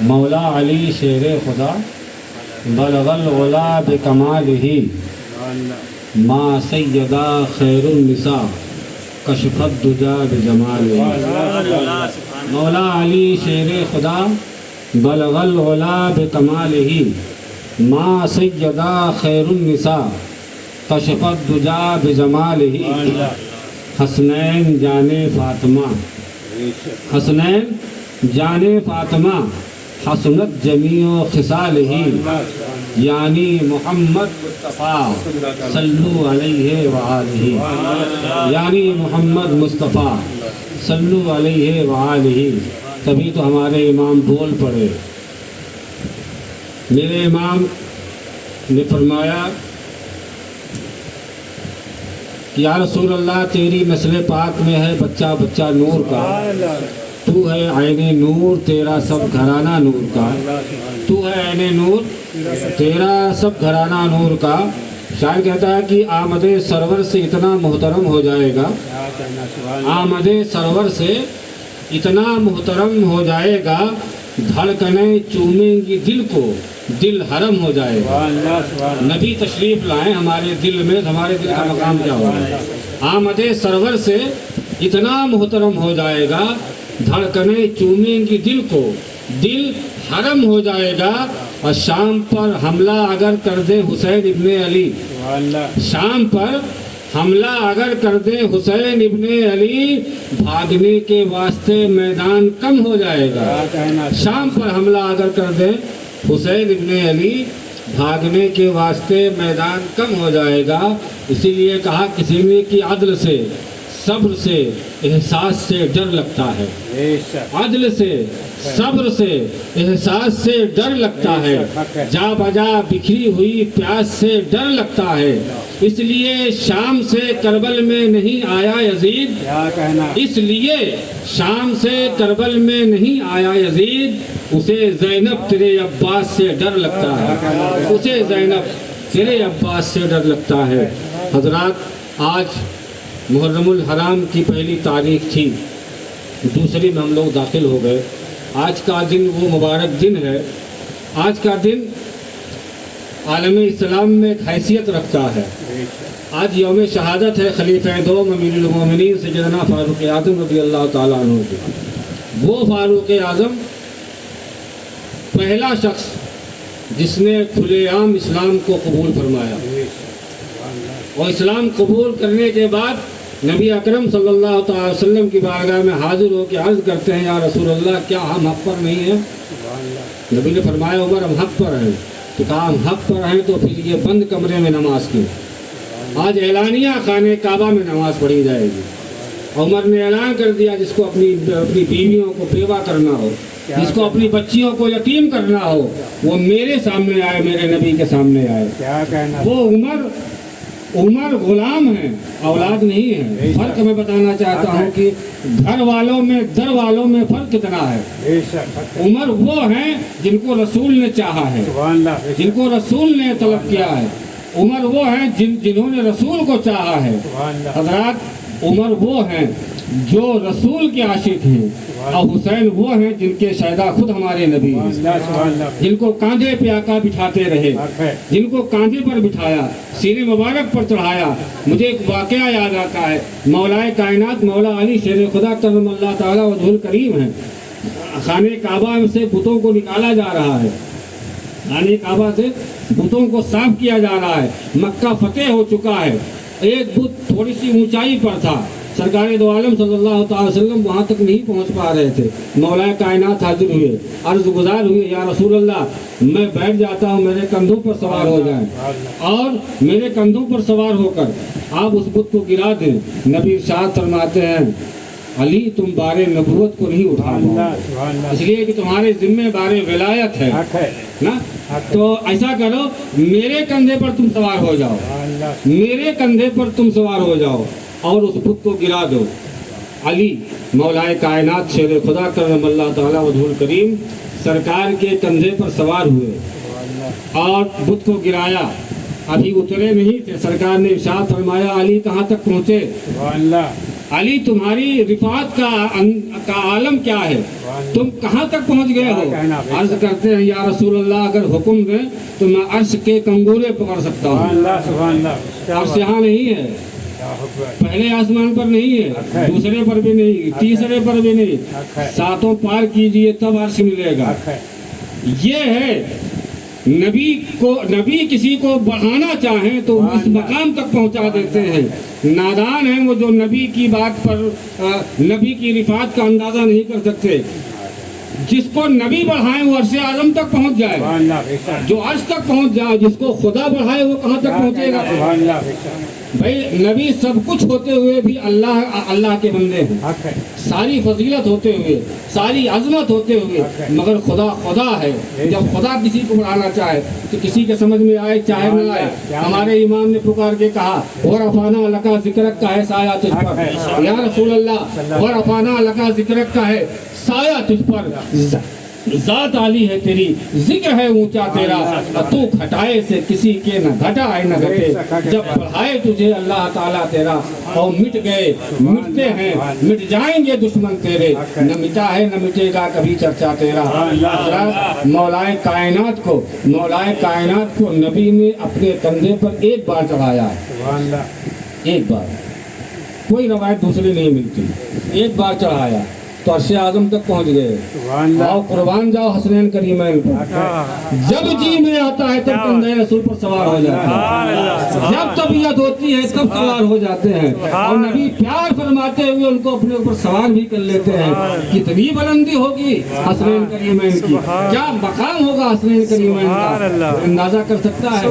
مولا علی شیر خدا بلغ العلا بکمالہ ما سیدہ خیر النساء کشف الدجا بجمالہ. مولا علی شیر خدا بلغ العلا بکمالہ ما سیدہ خیر النساء کشف الدجا بجمالہ. حسنین جان فاطمہ، حسنین جان فاطمہ حسنت جمیع خصالہ، یعنی محمد مصطفیٰ صلو علیہ وآلہ، یعنی محمد مصطفیٰ صلو علیہ وآلہ. تبھی تو ہمارے امام بول پڑے. میرے امام نے فرمایا کہ یا رسول اللہ تیری نسل پاک میں ہے بچہ بچہ نور کا، تو ہے عین نور تیرا سب گھرانہ نور کا، تو ہے عین نور تیرا سب گھرانہ نور کا. شاعر کہتا ہے کہ آمد سرور سے اتنا محترم ہو جائے گا، آمد سرور سے اتنا محترم ہو جائے گا، دھڑکنیں چومیں گی دل کو، دل حرم ہو جائے گا. نبی تشریف لائیں ہمارے دل میں، ہمارے دل کا مقام کیا ہوگا؟ آمد سرور سے اتنا محترم ہو جائے گا، دھڑکنیں چومیں گی دل کو، دل حرم ہو جائے گا. اور شام پر حملہ اگر کر دے حسین ابن علی، شام پر حملہ اگر کر دے حسین ابن علی، بھاگنے کے واسطے میدان کم ہو جائے گا. شام پر حملہ اگر کر دے حسین ابن علی، بھاگنے کے واسطے میدان کم ہو جائے گا. اسی لیے کہا کسی نے کہ عدل سے، صبر سے، احساس سے ڈر لگتا ہے. عدل سے، صبر سے، احساس سے ڈر لگتا ہے. جا بجا بکھری ہوئی پیاس سے ڈر لگتا ہے. اس لیے شام سے کربل میں نہیں آیا یزید، اس لیے شام سے کربل میں نہیں آیا یزید. اسے زینب تیرے عباس سے ڈر لگتا ہے، اسے زینب تیرے عباس سے ڈر لگتا ہے. حضرات آج محرم الحرام کی پہلی تاریخ تھی، دوسری میں ہم لوگ داخل ہو گئے. آج کا دن وہ مبارک دن ہے. آج کا دن عالم اسلام میں ایک حیثیت رکھتا ہے. آج یوم شہادت ہے خلیفہ دوم امیر المومنین سیدنا فاروق اعظم رضی اللہ تعالیٰ عنہ کی. وہ فاروق اعظم پہلا شخص جس نے کھلے عام اسلام کو قبول فرمایا، اور اسلام قبول کرنے کے بعد نبی اکرم صلی اللہ تعالی وسلم کی بارگاہ میں حاضر ہو کے عرض کرتے ہیں یا رسول اللہ کیا ہم حق پر نہیں ہیں؟ نبی نے فرمایا عمر ہم حق پر ہیں. تو کہا ہم حق پر ہیں تو پھر یہ بند کمرے میں نماز کیوں؟ آج اعلانیہ خانہ کعبہ میں نماز پڑھی جائے گی. عمر نے اعلان کر دیا جس کو اپنی بیویوں کو بیوہ کرنا ہو، جس کو اپنی بچیوں کو یتیم کرنا ہو، وہ میرے سامنے آئے، میرے نبی کے سامنے آئے. وہ عمر غلام ہیں، اولاد نہیں ہیں. فرق میں بتانا چاہتا ہوں کہ گھر والوں میں در والوں میں فرق کتنا ہے. عمر وہ ہیں جن کو رسول نے چاہا ہے، جن کو رسول نے طلب کیا ہے. عمر وہ ہیں جنہوں نے رسول کو چاہا ہے. حضرات عمر وہ ہیں جو رسول کے عاشق ہیں، اور حسین وہ ہیں جن کے شہدا خود ہمارے نبی ہیں، جن کو کاندھے پہ آقا بٹھاتے رہے، جن کو کاندھے پر بٹھایا، سینے مبارک پر چڑھایا. مجھے ایک واقعہ یاد آتا ہے. مولا کائنات مولا علی شیر خدا کرم اللہ تعالیٰ وجہ الکریم ہیں. خانہ کعبہ سے بتوں کو نکالا جا رہا ہے، خانہ کعبہ سے بتوں کو صاف کیا جا رہا ہے. مکہ فتح ہو چکا ہے. ایک بت تھوڑی سی اونچائی پر تھا، سرکار دو عالم صلی اللہ تعالی وسلم وہاں تک نہیں پہنچ پا رہے تھے. مولا کائنات حاضر ہوئے، عرض گزار ہوئے یا رسول اللہ میں بیٹھ جاتا ہوں، میرے کندھوں پر سوار ہو جائیں، اور میرے کندھوں پر سوار ہو کر آپ اس بت کو گرا دیں. نبی ارشاد فرماتے ہیں علی تم بار نبوت کو نہیں اٹھانا، اس لیے کہ تمہارے ذمہ بار ولایت ہے نا. تو ایسا کرو میرے کندھے پر تم سوار ہو جاؤ، میرے کندھے پر تم سوار ہو جاؤ اور اس بت کو گرا دو. علی مولا کائنات شیر خدا کرم اللہ تعالیٰ وجہ الکریم سرکار کے کندھے پر سوار ہوئے اور بت کو گرایا. ابھی اترے نہیں تھے، سرکار نے ارشاد فرمایا علی کہاں تک پہنچے؟ علی تمہاری رفعت کا عالم کیا ہے، تم کہاں تک پہنچ گئے ہو؟ عرض کرتے ہیں یا رسول اللہ اگر حکم دیں تو میں عرش کے کنگورے پکڑ سکتا ہوں۔ عرش یہاں نہیں ہے، پہلے آسمان پر نہیں ہے، دوسرے پر بھی نہیں، تیسرے پر بھی نہیں، ساتوں پار کیجئے تب عرش ملے گا۔ یہ ہے نبی کسی کو بڑھانا چاہیں تو اس مقام تک پہنچا دیتے ہیں۔ نادان ہیں وہ جو نبی کی بات پر نبی کی رفعت کا اندازہ نہیں کر سکتے۔ جس کو نبی بڑھائیں وہ عرش اعظم تک پہنچ جائے، جو عرش تک پہنچ جائے، جس کو خدا بڑھائے وہ کہاں تک پہنچے گا؟ بھائی نبی سب کچھ ہوتے ہوئے بھی اللہ کے بندے ہیں، ساری فضیلت ہوتے ہوئے، ساری عظمت ہوتے ہوئے، مگر خدا ہے۔ جب خدا کسی کو بڑھانا چاہے تو کسی کے سمجھ میں آئے چاہے نہ آئے، ہمارے امام نے پکار کے کہا وَرَفَعْنَا لَكَ ذِكْرَكَ کا ہے سایہ تجھ پر، یا رسول اللہ وَرَفَعْنَا لَكَ ذِكْرَكَ کا ہے سایہ تجھ پر، ذات عالی ہے تیری، ذکر ہے اونچا تیرا، تو گھٹائے سے کسی کے نہ گھٹا ہے نہ گھٹے، جب بڑھائے تجھے اللہ تعالیٰ تیرا، اور مٹ گئے مٹتے ہیں مٹ جائیں گے دشمن تیرے، نہ مٹا ہے نہ مٹے گا کبھی چرچا تیرا۔ حضرات مولائے کائنات کو نبی نے اپنے کندھے پر ایک بار چڑھایا ہے، ایک بار، کوئی روایت دوسری نہیں ملتی، ایک بار چڑھایا تو عرش اعظم تک پہنچ گئے۔ آؤ قربان جاؤ حسنین کریمین پر، جب جی میں آتا ہے تب کندھے رسول پر سوار ہو جاتے ہیں، جب طبیعت ہوتی ہے تب سوار ہو جاتے ہیں، اور نبی پیار فرماتے ہوئے ان کو اپنے اوپر سوار بھی کر لیتے ہیں۔ کتنی بلندی ہوگی حسنین کریمین کی، کیا مقام ہوگا حسنین کریمین کا، اندازہ کر سکتا ہے؟